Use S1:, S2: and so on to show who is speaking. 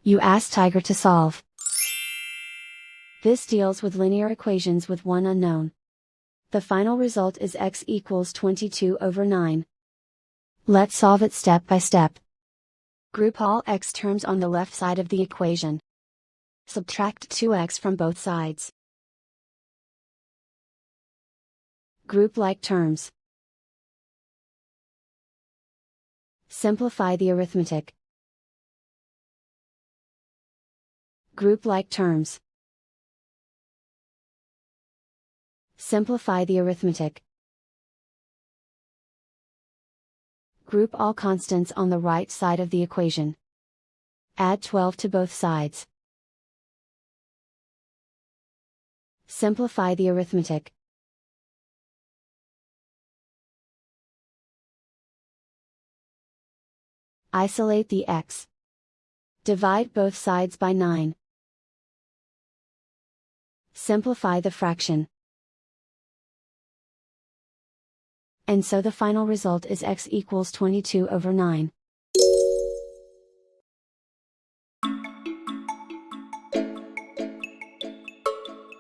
S1: You ask Tiger to solve. This deals with linear equations with one unknown. The final result is x equals 22/9. Let's solve it step by step. Group all x terms on the left side of the equation. Subtract 2x from both sides. Group like terms. Simplify the arithmetic. Group like terms. Simplify the arithmetic. Group all constants on the right side of the equation. Add 12 to both sides. Simplify the arithmetic. Isolate the x. Divide both sides by 9. Simplify the fraction. And so the final result is x equals 22/9.